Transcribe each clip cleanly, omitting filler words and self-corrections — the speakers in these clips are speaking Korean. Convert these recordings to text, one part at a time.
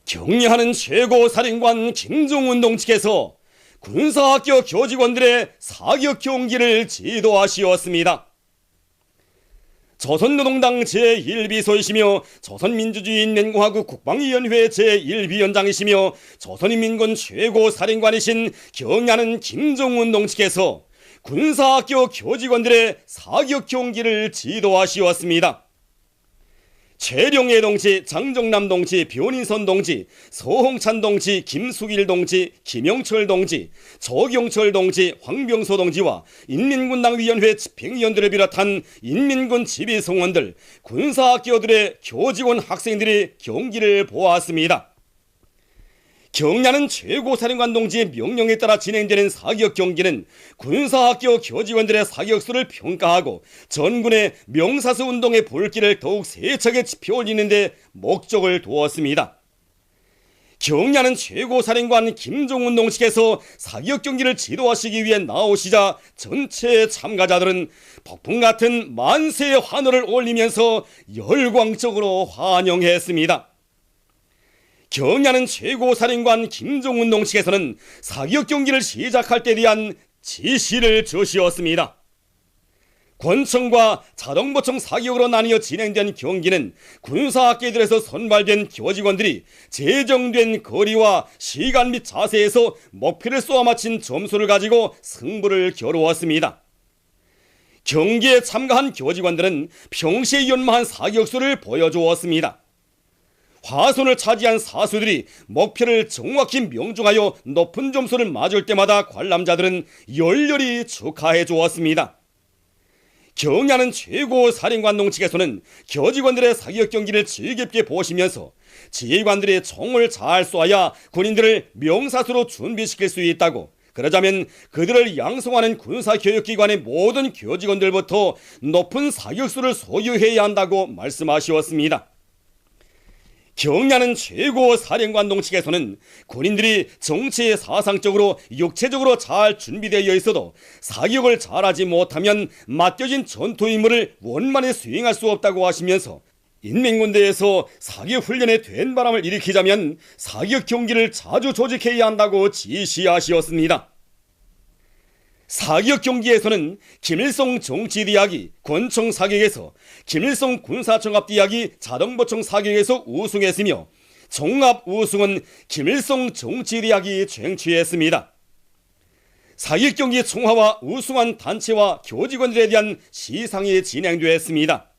경례하는 최고사령관 김정은 동지께서 군사학교 교직원들의 사격 경기를 지도하시었습니다. 조선노동당 제1비서이시며 조선민주주의인민공화국 국방위원회 제1위원장이시며 조선인민군 최고사령관이신 경례하는 김정은 동지께서 군사학교 교직원들의 사격 경기를 지도하시었습니다. 최룡해 동지, 장정남 동지, 변인선 동지, 서홍찬 동지, 김숙일 동지, 김영철 동지, 조경철 동지, 황병소 동지와 인민군당위원회 집행위원들을 비롯한 인민군 지휘성원들, 군사학교들의 교직원 학생들이 경기를 보았습니다. 경례하는 최고사령관 동지의 명령에 따라 진행되는 사격 경기는 군사학교 교직원들의 사격수를 평가하고 전군의 명사수 운동의 불길을 더욱 세차게 지펴올리는 데 목적을 두었습니다. 경례하는 최고사령관 김정은 동지께서 사격 경기를 지도하시기 위해 나오시자 전체 참가자들은 폭풍 같은 만세의 환호를 올리면서 열광적으로 환영했습니다. 경례하는 최고사령관 김정은 동지께서는 사격 경기를 시작할 때에 대한 지시를 주시었습니다. 권총과 자동보총 사격으로 나뉘어 진행된 경기는 군사학계들에서 선발된 교직원들이 제정된 거리와 시간 및 자세에서 목표를 쏘아 맞힌 점수를 가지고 승부를 겨루었습니다. 경기에 참가한 교직원들은 평시에 연마한 사격수를 보여주었습니다. 화손을 차지한 사수들이 목표를 정확히 명중하여 높은 점수를 맞을 때마다 관람자들은 열렬히 축하해 주었습니다. 경례하는 최고사령관 동지께서는 교직원들의 사격 경기를 즐겁게 보시면서 지휘관들이 총을 잘 쏘아야 군인들을 명사수로 준비시킬 수 있다고, 그러자면 그들을 양성하는 군사교육기관의 모든 교직원들부터 높은 사격수를 소유해야 한다고 말씀하셨습니다. 경례하는 최고사령관 동지께서는 군인들이 정치, 사상적으로, 육체적으로 잘 준비되어 있어도 사격을 잘하지 못하면 맡겨진 전투 임무를 원만히 수행할 수 없다고 하시면서 인민군대에서 사격 훈련에 된 바람을 일으키자면 사격 경기를 자주 조직해야 한다고 지시하시었습니다. 사격 경기에서는 김일성 정치대학이 권총 사격에서, 김일성 군사종합대학이 자동보총 사격에서 우승했으며 종합 우승은 김일성 정치대학이 쟁취했습니다. 사격 경기 총화와 우승한 단체와 교직원들에 대한 시상이 진행되었습니다.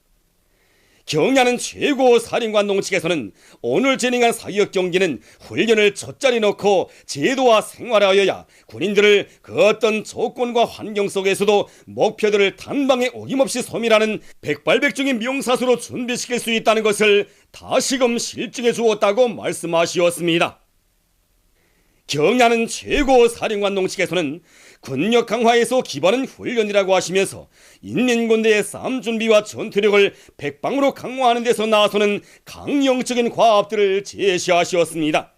경례하는 최고사령관 동지께서는 오늘 진행한 사격 경기는 훈련을 젖자리 놓고 제도와 생활하여야 군인들을 그 어떤 조건과 환경 속에서도 목표들을 단방에 어김없이 소멸하는 백발백중의 명사수로 준비시킬 수 있다는 것을 다시금 실증해 주었다고 말씀하시었습니다. 경례하는 최고사령관 동지께서는 군력 강화에서 기반은 훈련이라고 하시면서 인민군대의 싸움 준비와 전투력을 백방으로 강화하는 데서 나서는 강령적인 과업들을 제시하셨습니다.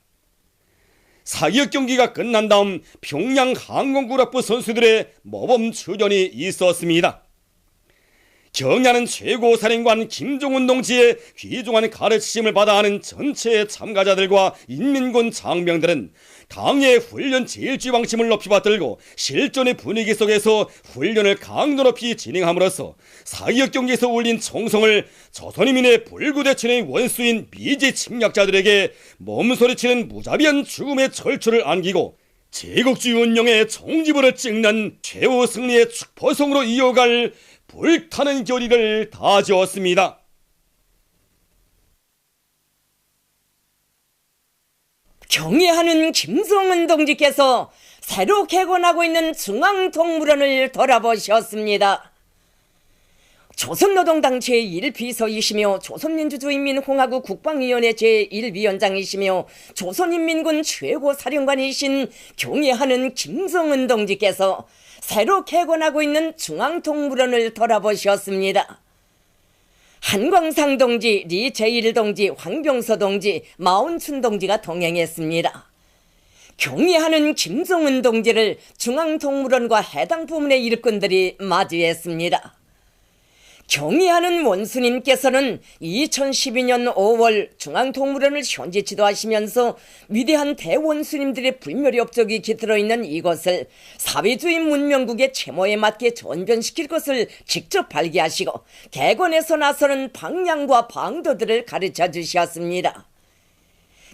사격 경기가 끝난 다음 평양 항공구락부 선수들의 모범 출전이 있었습니다. 경례하는 최고사령관 김정은 동지의 귀중한 가르치심을 받아 하는 전체 참가자들과 인민군 장병들은 당의 훈련 제일주의 방침을 높이 받들고 실전의 분위기 속에서 훈련을 강도 높이 진행함으로써 사격 경기에서 울린 총성을 조선인민의 불구대천의 원수인 미제 침략자들에게 몸소리치는 무자비한 죽음의 철출을 안기고 제국주의 운영의 종지부를 찍는 최후 승리의 축포성으로 이어갈 불타는 결의를 다지었습니다. 경례하는 김정은 동지께서 새로 개건하고 있는 중앙동물원을 돌아보셨습니다. 조선노동당 제1비서이시며 조선민주주의인민공화국 국방위원회 제1위원장이시며 조선인민군 최고사령관이신 경례하는 김정은 동지께서 새로 개건하고 있는 중앙동물원을 돌아보셨습니다. 한광상 동지, 리제일 동지, 황병서 동지, 마운춘 동지가 동행했습니다. 경례하는 김정은 동지를 중앙동물원과 해당 부문의 일꾼들이 맞이했습니다. 경의하는 원수님께서는 2012년 5월 중앙동물원을 현지 지도하시면서 위대한 대원수님들의 불멸의 업적이 깃들어 있는 이것을 사회주의 문명국의 채모에 맞게 전변시킬 것을 직접 발기하시고 개관에서 나서는 방향과 방도들을 가르쳐 주셨습니다.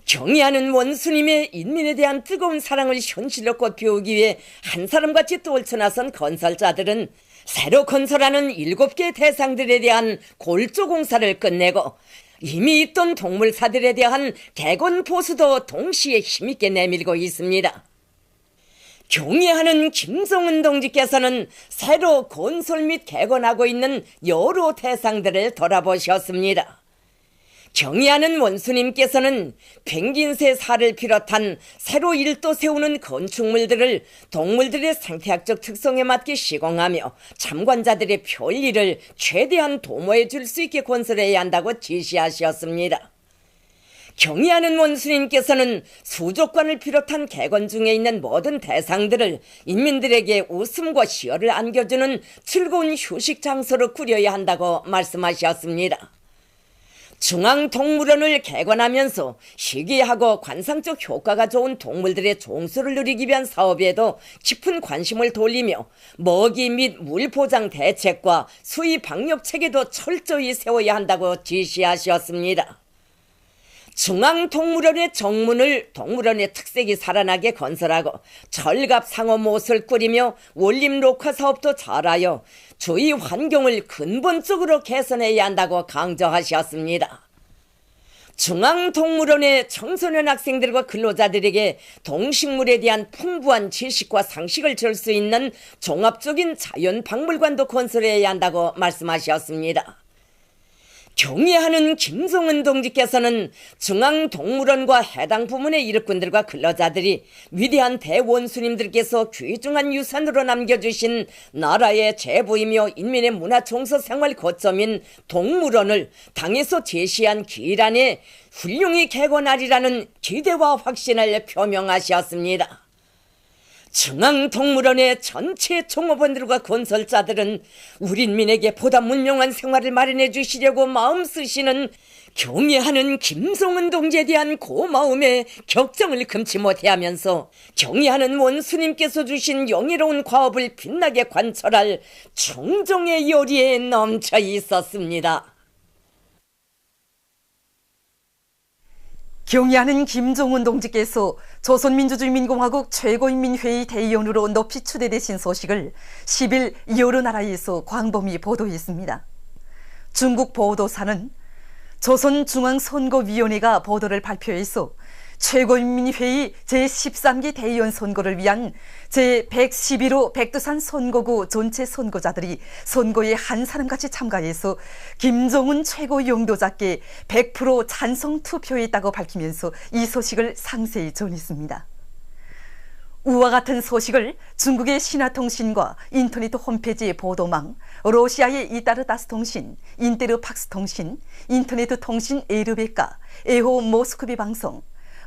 경의하는 원수님의 인민에 대한 뜨거운 사랑을 현실로 꽃피우기 위해 한 사람같이 떨쳐나선 건설자들은 새로 건설하는 7개의 대상들에 대한 골조 공사를 끝내고 이미 있던 동물사들에 대한 개건 보수도 동시에 힘있게 내밀고 있습니다. 경의하는 김성은 동지께서는 새로 건설 및 개건하고 있는 여러 대상들을 돌아보셨습니다. 경의하는 원수님께서는 펭귄새 살을 비롯한 새로 일도 세우는 건축물들을 동물들의 생태학적 특성에 맞게 시공하며 참관자들의 편리를 최대한 도모해 줄 수 있게 건설해야 한다고 지시하셨습니다. 경의하는 원수님께서는 수족관을 비롯한 개건 중에 있는 모든 대상들을 인민들에게 웃음과 희열을 안겨주는 즐거운 휴식 장소로 꾸려야 한다고 말씀하셨습니다. 중앙동물원을 개관하면서 희귀하고 관상적 효과가 좋은 동물들의 종수를 누리기 위한 사업에도 깊은 관심을 돌리며 먹이 및 물 보장 대책과 수의 방역 체계도 철저히 세워야 한다고 지시하셨습니다. 중앙동물원의 정문을 동물원의 특색이 살아나게 건설하고 철갑 상어못을 꾸리며 원림 녹화 사업도 잘하여 주위 환경을 근본적으로 개선해야 한다고 강조하셨습니다. 중앙동물원의 청소년 학생들과 근로자들에게 동식물에 대한 풍부한 지식과 상식을 줄 수 있는 종합적인 자연박물관도 건설해야 한다고 말씀하셨습니다. 경의하는 김성은 동지께서는 중앙동물원과 해당 부문의 일꾼들과 근로자들이 위대한 대원수님들께서 귀중한 유산으로 남겨주신 나라의 제부이며 인민의 문화정서 생활 거점인 동물원을 당에서 제시한 기일안에 훌륭히 개관하리라는 기대와 확신을 표명하셨습니다. 중앙동물원의 전체 종업원들과 건설자들은 우리 인민에게 보다 문명한 생활을 마련해 주시려고 마음 쓰시는 경의하는 김성은 동지에 대한 고마움에 격정을 금치 못해하면서 경의하는 원수님께서 주신 영예로운 과업을 빛나게 관철할 충정의 요리에 넘쳐 있었습니다. 경의하는 김종은 동지께서 조선민주주의인민공화국 최고인민회의 대의원으로 높이 추대되신 소식을 10일 여러 나라에서 광범위 보도했습니다. 중국 보도사는 조선중앙선거위원회가 보도를 발표해서 최고인민회의 제13기 대의원 선거를 위한 제111호 백두산 선거구 전체 선거자들이 선거에 한 사람같이 참가해서 김정은 최고 영도자께 100% 찬성 투표했다고 밝히면서 이 소식을 상세히 전했습니다. 우와 같은 소식을 중국의 신화통신과 인터넷 홈페이지 보도망, 러시아의 이따르다스 통신, 인테르팍스 통신, 인터넷 통신 에르베카, 에호 모스크비 방송,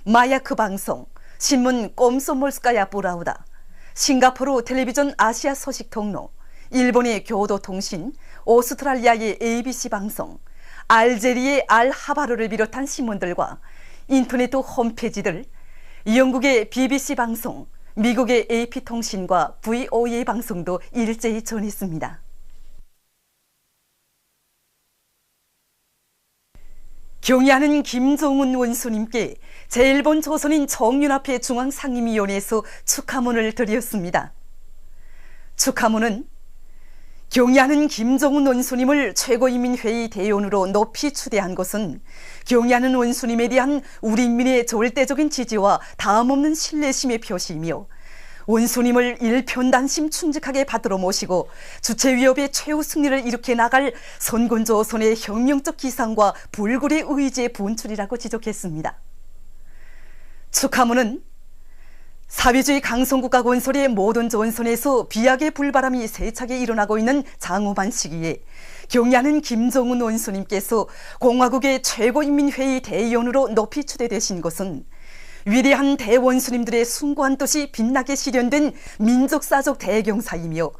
마야크 방송, 신문 꼼소몰스카야 브라우다, 싱가포르 텔레비전 아시아 소식 통로, 일본의 교도통신, 오스트랄리아의 ABC 방송, 알제리의 알하바르를 비롯한 신문들과 인터넷 홈페이지들, 영국의 BBC 방송, 미국의 AP통신과 VOA 방송도 일제히 전했습니다. 경의하는 김종은 원수님께 제1본 조선인 정윤합회 중앙상임위원회에서 축하문을 드렸습니다. 축하문은 경의하는 김종은 원수님을 최고인민회의 대의원으로 높이 추대한 것은 경의하는 원수님에 대한 우리 인민의 절대적인 지지와 다음없는 신뢰심의 표시이며 원수님을 일편단심 충직하게 받들어 모시고 주체위협의 최후 승리를 일으켜 나갈 선군조선의 혁명적 기상과 불굴의 의지의 분출이라고 지적했습니다. 축하문은 사회주의 강성국가 건설의 모든 전선에서 비약의 불바람이 세차게 일어나고 있는 장후반 시기에 경의하는 김종은 원수님께서 공화국의 최고인민회의 대의원으로 높이 추대되신 것은 위대한 대원수님들의 숭고한 뜻이 빛나게 실현된 민족사적 대경사이며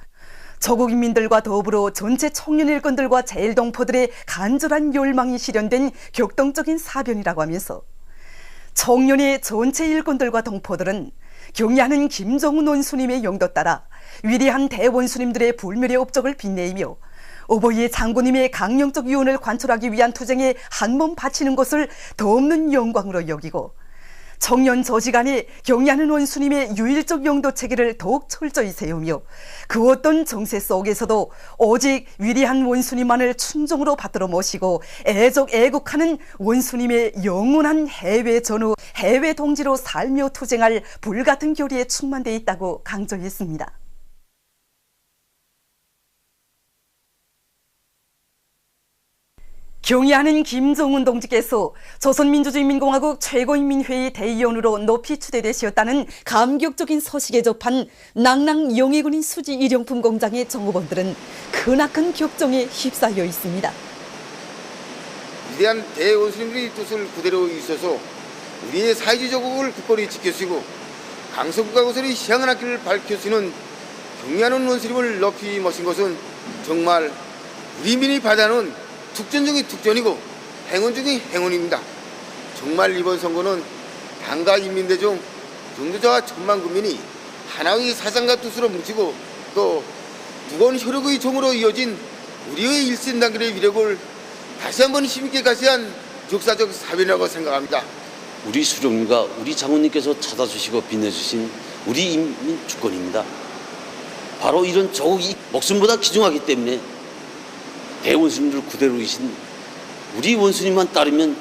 조국 인민들과 더불어 전체 청년 일꾼들과 제일동포들의 간절한 열망이 실현된 격동적인 사변이라고 하면서 청년의 전체 일꾼들과 동포들은 경애하는 김정은 원수님의 영도 따라 위대한 대원수님들의 불멸의 업적을 빛내며 어버이의 장군님의 강령적 유언을 관철하기 위한 투쟁에 한몸 바치는 것을 더없는 영광으로 여기고 청년 저지간에 경애하는 원수님의 유일적 영도 체계를 더욱 철저히 세우며 그 어떤 정세 속에서도 오직 위대한 원수님만을 충정으로 받들어 모시고 애국하는 원수님의 영원한 해외 전후, 해외 동지로 살며 투쟁할 불같은 결의에 충만되어 있다고 강조했습니다. 경애하는 김정은 동지께서 조선민주주의인민공화국 최고인민회의 대의원으로 높이 추대되셨다는 감격적인 소식에 접한 낭랑 영예군인 수지 일용품 공장의 종업원들은 크나큰 격정에 휩싸여 있습니다. 위대한 대원수님들의 뜻을 그대로 이어서 우리의 사회주의 조국을 굳건히 지켜주시고 강서구가 고설이 시향한 앞길을 밝혀주시는 경애하는 원수님을 높이 모신 것은 정말 우리 민이 받아는 특전 중의 특전이고 행운 중의 행운입니다. 정말 이번 선거는 당과 인민대중, 정조자와 천만 국민이 하나의 사상과 뜻으로 뭉치고 또 무거운 혈육의 정으로 이어진 우리의 일신단결의 위력을 다시 한번 힘있게 가시한 역사적 사변이라고 생각합니다. 우리 수령님과 우리 장군님께서 찾아주시고 빛내주신 우리 인민 주권입니다. 바로 이런 조국이 목숨보다 귀중하기 때문에 대원수님들 그대로 계신 우리 원수님만 따르면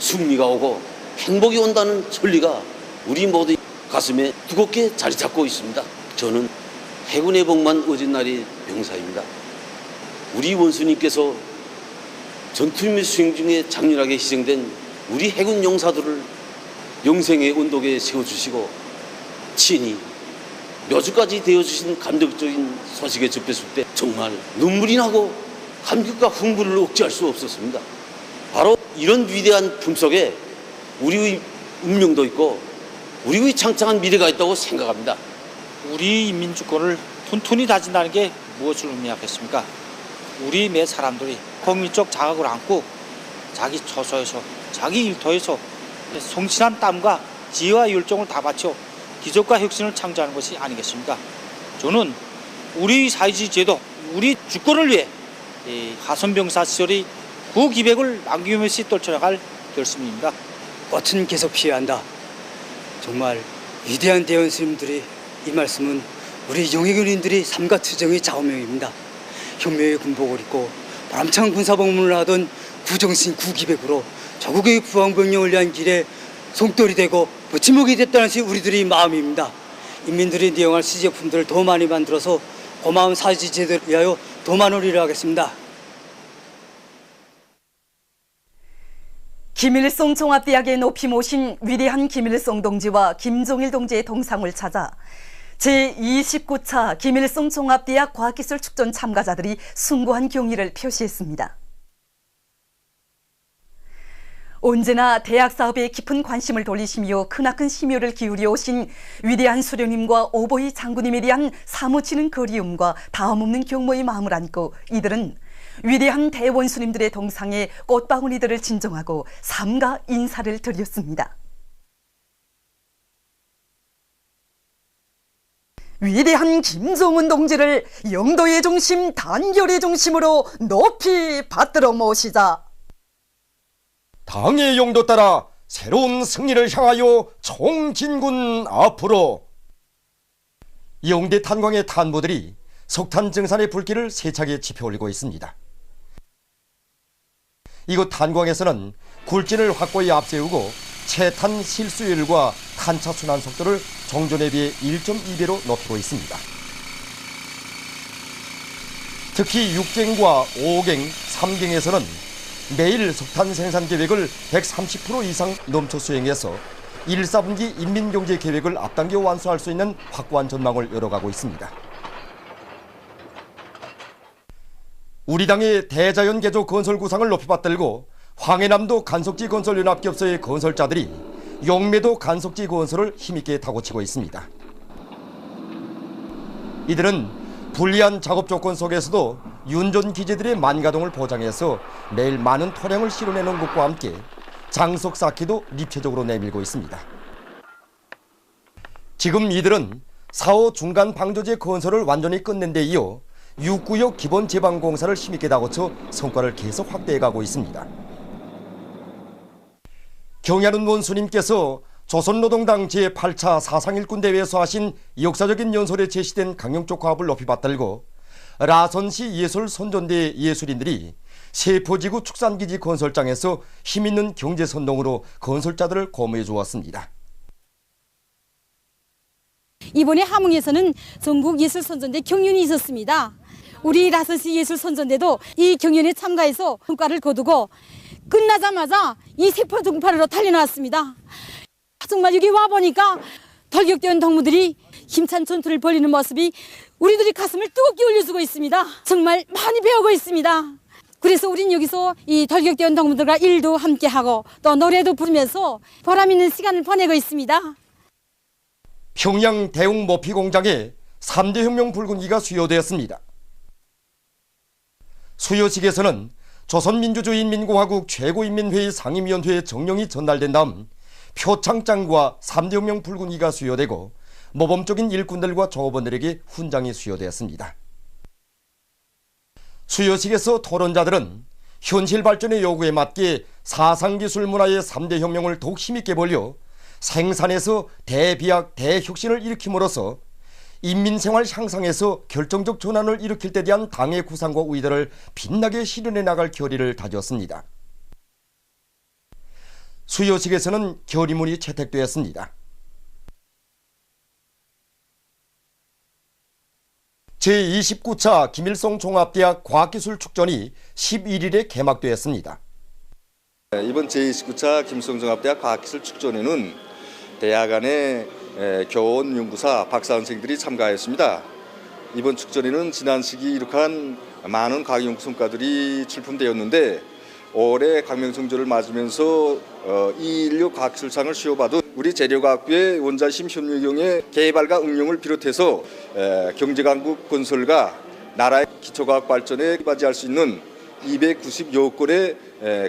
승리가 오고 행복이 온다는 천리가 우리 모두 가슴에 두껍게 자리 잡고 있습니다. 저는 해군의 복만 얻은 날이 병사입니다. 우리 원수님께서 전투임무 수행 중에 장렬하게 희생된 우리 해군 용사들을 영생의 언덕에 세워주시고 친히 묘주까지 되어주신 감동적인 소식에 접했을 때 정말 눈물이 나고 감격과 흥분을 억제할 수 없었습니다. 바로 이런 위대한 품속에 우리의 운명도 있고 우리의 창창한 미래가 있다고 생각합니다. 우리 인민주권을 튼튼히 다진다는 게 무엇을 의미하겠습니까? 우리 매 사람들이 국민적 자각을 안고 자기 처소에서 자기 일터에서 성실한 땀과 지혜와 열정을 다 바쳐 기적과 혁신을 창조하는 것이 아니겠습니까? 저는 우리 사회주의 제도, 우리 주권을 위해 하선병사 시절의 구기백을 남김없이 떨쳐나갈 결심입니다. 꽃은 계속 피어야 한다. 정말 위대한 대원수님들의 이 말씀은 우리 영예군인들의 삶과 투쟁의 좌우명입니다. 혁명의 군복을 입고 바람찬 군사복무를 하던 구정신 구기백으로 조국의 부왕병력을 위한 길에 송돌이 되고 버팀목이 됐다는 것이 우리들의 마음입니다. 인민들이 이용할 시제품들을 더 많이 만들어서 고마운 사회주의 제도를 위하여 더 많은 일을 하겠습니다. 김일성 종합대학에 높이 모신 위대한 김일성 동지와 김종일 동지의 동상을 찾아 제29차 김일성 종합대학 과학기술 축전 참가자들이 숭고한 경의를 표시했습니다. 언제나 대학 사업에 깊은 관심을 돌리시며 크나큰 심혈을 기울여 오신 위대한 수령님과 오보이 장군님에 대한 사무치는 그리움과 다음없는 경모의 마음을 안고 이들은 위대한 대원수님들의 동상에 꽃바구니들을 진정하고 삼가 인사를 드렸습니다. 위대한 김정은 동지를 영도의 중심, 단결의 중심으로 높이 받들어 모시자. 당의 용도 따라 새로운 승리를 향하여 총진군 앞으로. 영대 탄광의 탄보들이 석탄 증산의 불길을 세차게 지펴올리고 있습니다. 이곳 탄광에서는 굴진을 확고히 앞세우고 채탄 실수율과 탄차 순환 속도를 정전에 비해 1.2배로 높이고 있습니다. 특히 6갱과 5갱, 3갱에서는 매일 석탄 생산 계획을 130% 이상 넘쳐 수행해서 1, 4분기 인민경제 계획을 앞당겨 완수할 수 있는 확고한 전망을 열어가고 있습니다. 우리 당의 대자연 개조 건설 구상을 높이 받들고 황해남도 간석지 건설 연합기업소의 건설자들이 용매도 간석지 건설을 힘있게 다고치고 있습니다. 이들은 불리한 작업 조건 속에서도 윤전 기재들의 만가동을 보장해서 매일 많은 토량을 실어내는 것과 함께 장석 쌓기도 입체적으로 내밀고 있습니다. 지금 이들은 4호 중간 방조제 건설을 완전히 끝낸 데 이어 6구역 기본 제방 공사를 힘있게 다거쳐 성과를 계속 확대해가고 있습니다. 경야는 원수님께서 조선노동당 제8차 사상일군 대회에서 하신 역사적인 연설에 제시된 강영적 과업을 높이 받들고 라선시 예술선전대 예술인들이 세포지구 축산기지 건설장에서 힘있는 경제선동으로 건설자들을 고무해 주었습니다. 이번에 함흥에서는 전국예술선전대 경연이 있었습니다. 우리 라선시 예술선전대도 이 경연에 참가해서 성과를 거두고 끝나자마자 이 세포 등판으로 달려나왔습니다. 정말 여기 와보니까 덜격된 동무들이 힘찬 전투를 벌이는 모습이 우리들이 가슴을 뜨겁게 올려주고 있습니다. 정말 많이 배우고 있습니다. 그래서 우린 여기서 이 덜격된 동무들과 일도 함께하고 또 노래도 부르면서 보람 있는 시간을 보내고 있습니다. 평양 대웅 모피 공장에 3대 혁명 붉은기가 수여되었습니다. 수여식에서는 조선민주주의인민공화국 최고인민회의 상임위원회에 정령이 전달된 다음 표창장과 3대 혁명 붉은기가 수여되고 모범적인 일꾼들과 종업원들에게 훈장이 수여되었습니다. 수여식에서 토론자들은 현실 발전의 요구에 맞게 사상기술 문화의 3대 혁명을 더욱 힘있게 벌려 생산에서 대비약, 대혁신을 일으킴으로써 인민생활 향상에서 결정적 전환을 일으킬 때 대한 당의 구상과 의도를 빛나게 실현해 나갈 결의를 다졌습니다. 수여식에서는 결의문이 채택되었습니다. 제29차 김일성 종합대학 과학기술축전이 11일에 개막되었습니다. 이번 제29차 김일성종합대학 과학기술축전에는 대학 안의 교원, 연구사, 박사 선생들이 참가했습니다. 이번 축전에는 지난 시기 이룩한 많은 과학연구 성과들이 출품되었는데 올해 강명성조를 맞으면서 216 과학기술상을 수여받은 우리 재료과학부의 원자심 현미경의 개발과 응용을 비롯해서 경제강국 건설과 나라의 기초과학 발전에 기반할 수 있는 290여 건의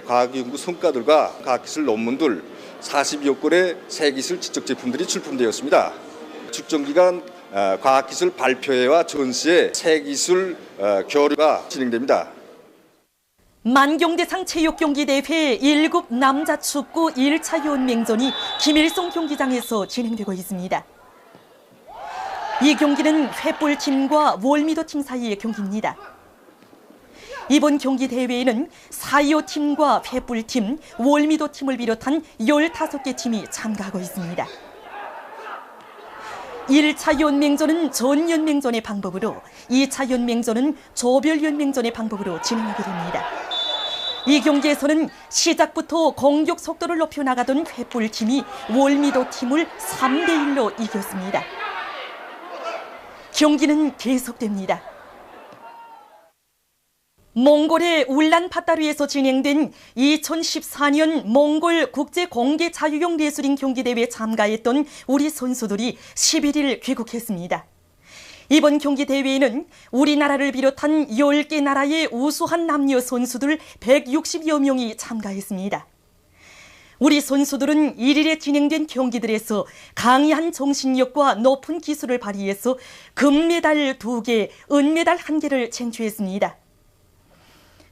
과학연구 성과들과 과학기술 논문들 40여 건의 새기술 지적제품들이 출품되었습니다. 축전기간 과학기술 발표회와 전시회 새기술 교류가 진행됩니다. 만경대상 체육경기대회 1급 남자축구 1차 연맹전이 김일성 경기장에서 진행되고 있습니다. 이 경기는 횃불팀과 월미도팀 사이의 경기입니다. 이번 경기 대회에는 4.25팀과 횃불팀, 월미도팀을 비롯한 15개 팀이 참가하고 있습니다. 1차 연맹전은 전연맹전의 방법으로, 2차 연맹전은 조별연맹전의 방법으로 진행하게 됩니다. 이 경기에서는 시작부터 공격 속도를 높여 나가던 횃불팀이 월미도팀을 3대1로 이겼습니다. 경기는 계속됩니다. 몽골의 울란바타르에서 진행된 2014년 몽골 국제공개자유형 레슬링 경기대회에 참가했던 우리 선수들이 11일 귀국했습니다. 이번 경기대회에는 우리나라를 비롯한 10개 나라의 우수한 남녀 선수들 160여 명이 참가했습니다. 우리 선수들은 1일에 진행된 경기들에서 강한 정신력과 높은 기술을 발휘해서 금메달 2개, 은메달 1개를 쟁취했습니다.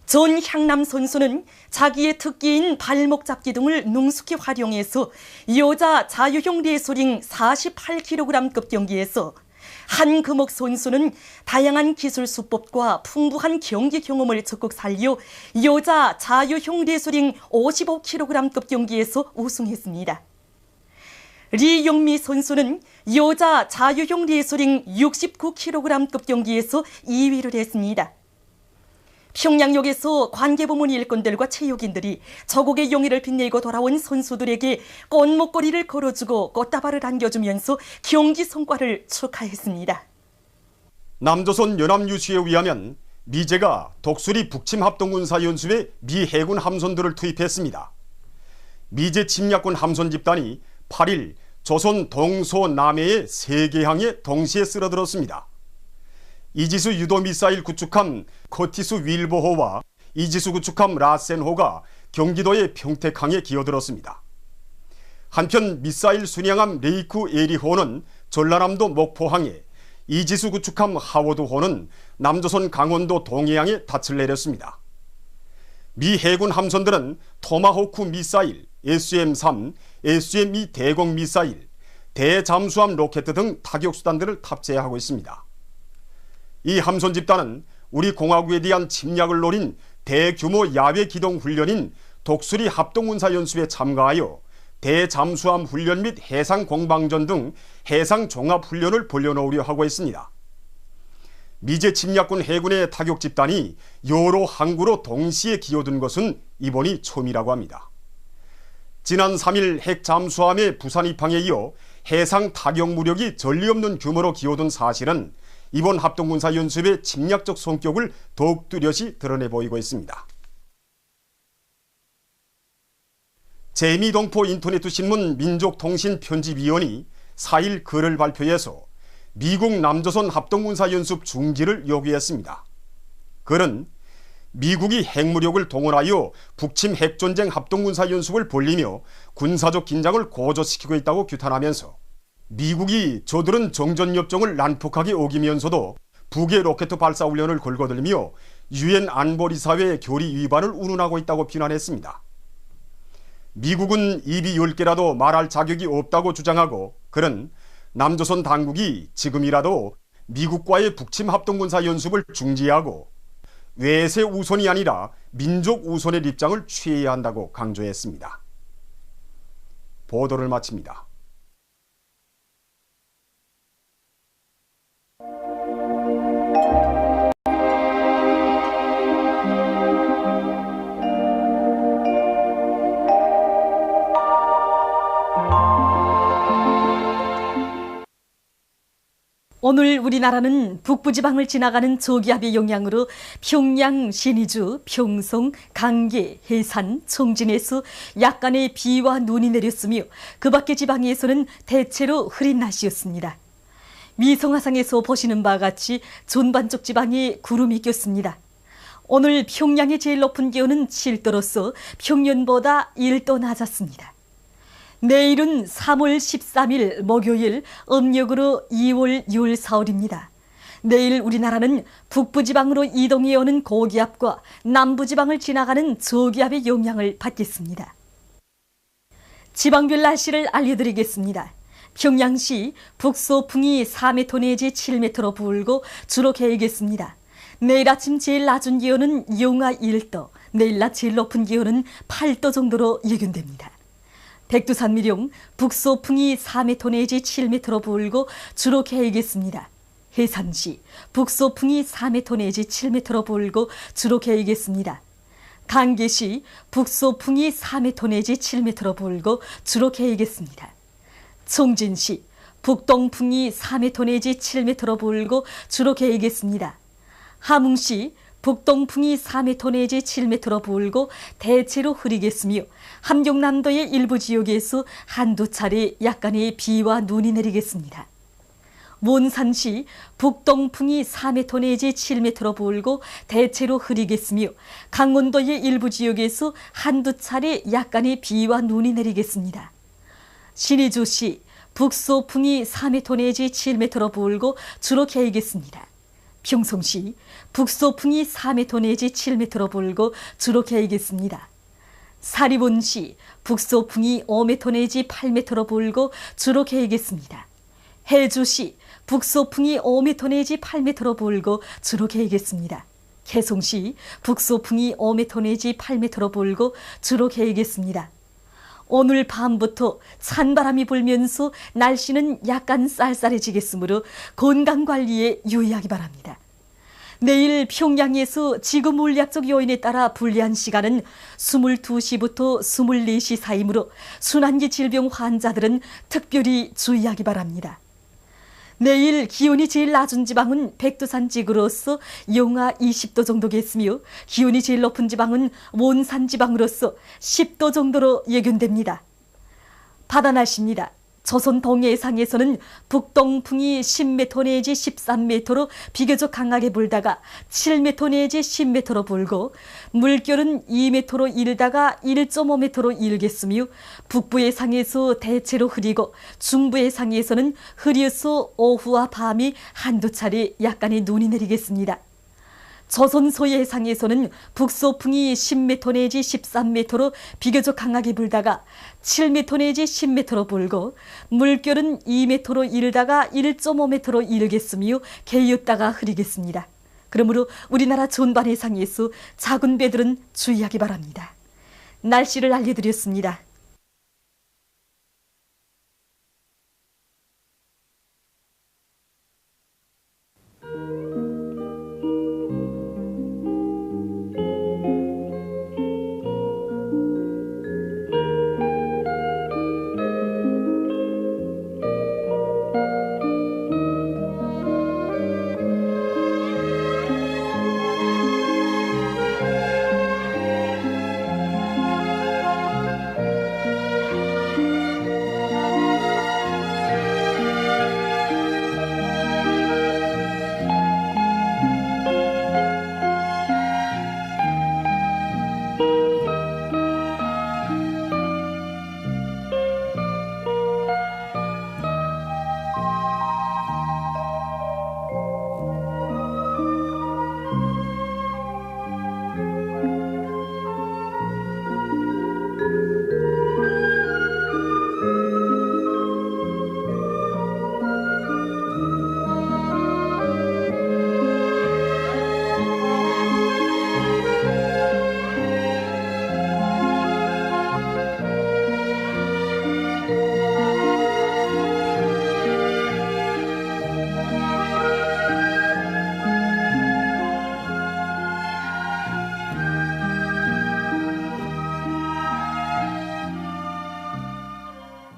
전향남 선수는 자기의 특기인 발목 잡기 등을 능숙히 활용해서 여자 자유형 레슬링 48kg급 경기에서 한금옥 선수는 다양한 기술 수법과 풍부한 경기 경험을 적극 살려 여자 자유형 레슬링 55kg급 경기에서 우승했습니다. 리영미 선수는 여자 자유형 레슬링 69kg급 경기에서 2위를 했습니다. 평양역에서 관계부문 일꾼들과 체육인들이 저국의 용의를 빛내고 돌아온 선수들에게 꽃목걸이를 걸어주고 꽃다발을 안겨주면서 경기 성과를 축하했습니다. 남조선 연합뉴스에 의하면 미제가 독수리 북침합동군사연수에 미 해군 함선들을 투입했습니다. 미제 침략군 함선 집단이 8일 조선 동서 남해의 3개 항에 동시에 쓸어들었습니다. 이지수 유도 미사일 구축함 커티스 윌보호와 이지수 구축함 라센호가 경기도의 평택항에 기어들었습니다. 한편 미사일 순양함 레이크 에리호는 전라남도 목포항에, 이지수 구축함 하워드호는 남조선 강원도 동해항에 닻을 내렸습니다. 미 해군 함선들은 토마호크 미사일, SM-3, SM-2 대공 미사일, 대잠수함 로켓 등 타격수단들을 탑재하고 있습니다. 이 함선 집단은 우리 공화국에 대한 침략을 노린 대규모 야외 기동 훈련인 독수리 합동군사연습에 참가하여 대잠수함 훈련 및 해상 공방전 등 해상 종합 훈련을 벌여놓으려 하고 있습니다. 미제 침략군 해군의 타격 집단이 여러 항구로 동시에 기어든 것은 이번이 처음이라고 합니다. 지난 3일 핵 잠수함의 부산 입항에 이어 해상 타격 무력이 전례 없는 규모로 기어든 사실은 이번 합동군사 연습의 침략적 성격을 더욱 뚜렷이 드러내 보이고 있습니다. 재미동포 인터넷 신문 민족통신 편집위원이 4일 글을 발표해서 미국 남조선 합동군사 연습 중지를 요구했습니다. 글은 미국이 핵무력을 동원하여 북침 핵전쟁 합동군사 연습을 벌리며 군사적 긴장을 고조시키고 있다고 규탄하면서 미국이 저들은 정전협정을 난폭하게 어기면서도 북의 로켓 발사 훈련을 걸거들며 유엔 안보리사회 결의 위반을 운운하고 있다고 비난했습니다. 미국은 입이 10개라도 말할 자격이 없다고 주장하고, 그는 남조선 당국이 지금이라도 미국과의 북침 합동군사 연습을 중지하고 외세 우선이 아니라 민족 우선의 입장을 취해야 한다고 강조했습니다. 보도를 마칩니다. 오늘 우리나라는 북부지방을 지나가는 저기압의 영향으로 평양, 신의주, 평성, 강계, 해산, 청진에서 약간의 비와 눈이 내렸으며 그 밖의 지방에서는 대체로 흐린 날씨였습니다. 위성화상에서 보시는 바와 같이 전반적 지방에 구름이 꼈습니다. 오늘 평양의 제일 높은 기온은 7도로서 평년보다 1도 낮았습니다. 내일은 3월 13일 목요일, 음력으로 2월 6일 사흘입니다. 내일 우리나라는 북부지방으로 이동해 오는 고기압과 남부지방을 지나가는 저기압의 영향을 받겠습니다. 지방별 날씨를 알려드리겠습니다. 평양시 북소풍이 4m 내지 7m로 불고 주로 개겠습니다. 내일 아침 제일 낮은 기온은 영하 1도, 내일 낮 제일 높은 기온은 8도 정도로 예견됩니다. 백두산 미령 북소풍이 4m 내지 7m로 불고 주로 개겠습니다. 해산시 북소풍이 4m 내지 7m로 불고 주로 개겠습니다. 강계시 북소풍이 4m 내지 7m로 불고 주로 개겠습니다. 청진시 북동풍이 4m 내지 7m로 불고 주로 개겠습니다. 함흥시 북동풍이 4m 내지 7m로 불고 대체로 흐리겠으며 함경남도의 일부 지역에서 한두 차례 약간의 비와 눈이 내리겠습니다. 몬산시 북동풍이 4m 내지 7m로 불고 대체로 흐리겠으며 강원도의 일부 지역에서 한두 차례 약간의 비와 눈이 내리겠습니다. 신의주시 북소풍이 4m 내지 7m로 불고 주로 개겠습니다. 평성시 북소풍이 4m 내지 7m로 불고 주로 개겠습니다. 사리본시 북소풍이 5m 내지 8m로 불고 주로 개겠습니다. 해주시 북소풍이 5m 내지 8m로 불고 주로 개겠습니다. 개송시 북소풍이 5m 내지 8m로 불고 주로 개겠습니다. 오늘 밤부터 찬바람이 불면서 날씨는 약간 쌀쌀해지겠으므로 건강관리에 유의하기 바랍니다. 내일 평양에서 지구 물리학적 요인에 따라 불리한 시간은 22시부터 24시 사이므로 순환기 질병 환자들은 특별히 주의하기 바랍니다. 내일 기온이 제일 낮은 지방은 백두산 지구로서 영하 20도 정도겠으며 기온이 제일 높은 지방은 원산 지방으로서 10도 정도로 예견됩니다. 바다 날씨입니다. 조선 동해상에서는 북동풍이 10m 내지 13m로 비교적 강하게 불다가 7m 내지 10m로 불고 물결은 2m로 일다가 1.5m로 일겠으며 북부의 상에서 대체로 흐리고 중부의 상에서는 흐려서 오후와 밤이 한두 차례 약간의 눈이 내리겠습니다. 조선 소해상에서는 북소풍이 10m 내지 13m로 비교적 강하게 불다가 7m 내지 10m로 불고 물결은 2m로 일다가 1.5m로 일겠으며 개였다가 흐리겠습니다. 그러므로 우리나라 전반해상에서 작은 배들은 주의하기 바랍니다. 날씨를 알려드렸습니다.